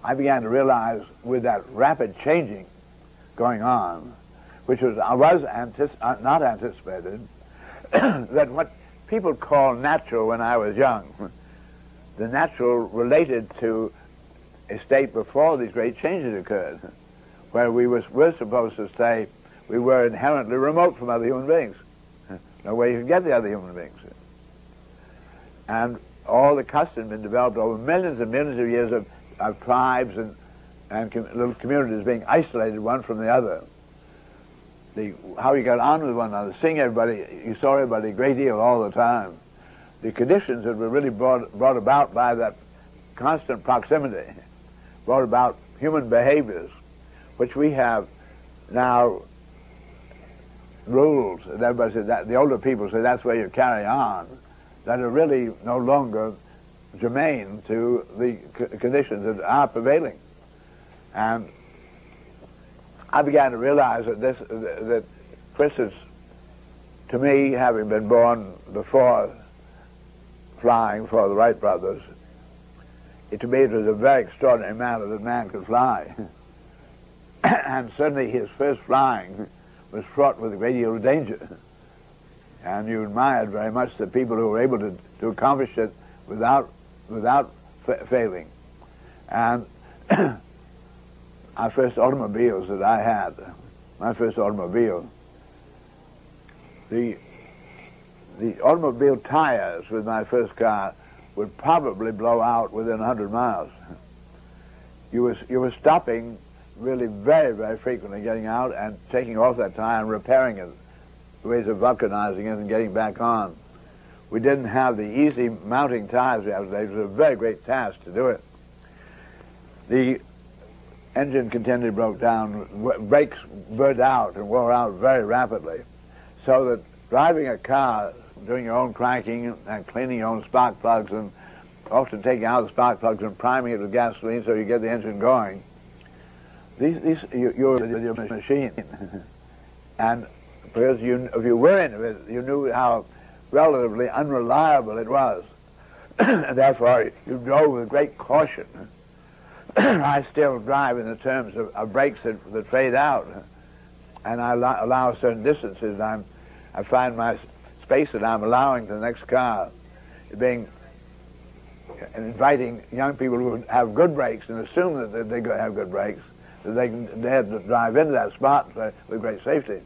I began to realize with that rapid changing going on, which was not anticipated, that what people call natural when I was young, the natural related to a state before these great changes occurred, where we're supposed to say we were inherently remote from other human beings. No way you can get the other human beings. And all the customs been developed over millions and millions of years of tribes and little communities being isolated one from the other. How you got on with one another, seeing everybody, you saw everybody a great deal all the time. The conditions that were really brought about by that constant proximity brought about human behaviors, which we have now rules, and everybody says that, the older people say that's where you carry on, that are really no longer germane to the conditions that are prevailing. And I began to realize that for instance, to me, having been born before flying for the Wright brothers, to me it was a very extraordinary matter that man could fly. And certainly his first flying was fraught with a great deal of danger. And you admired very much the people who were able to accomplish it without failing. And our first automobiles that I had, my first automobile, the automobile tires with my first car would probably blow out within 100 miles. You were stopping really very, very frequently, getting out and taking off that tire and repairing it, ways of vulcanizing it and getting back on. We didn't have the easy mounting tires we have today. It was a very great task to do it. The engine continually broke down, brakes burnt out and wore out very rapidly, so that driving a car, doing your own cranking and cleaning your own spark plugs and often taking out the spark plugs and priming it with gasoline so you get the engine going, you're your machine. And because if you were in it, you knew how relatively unreliable it was. And therefore, you drove with great caution. I still drive in the terms of brakes that fade out. And I allow certain distances. I find my space that I'm allowing to the next car being inviting young people who have good brakes and assume that they have good brakes, that they have to drive into that spot with great safety.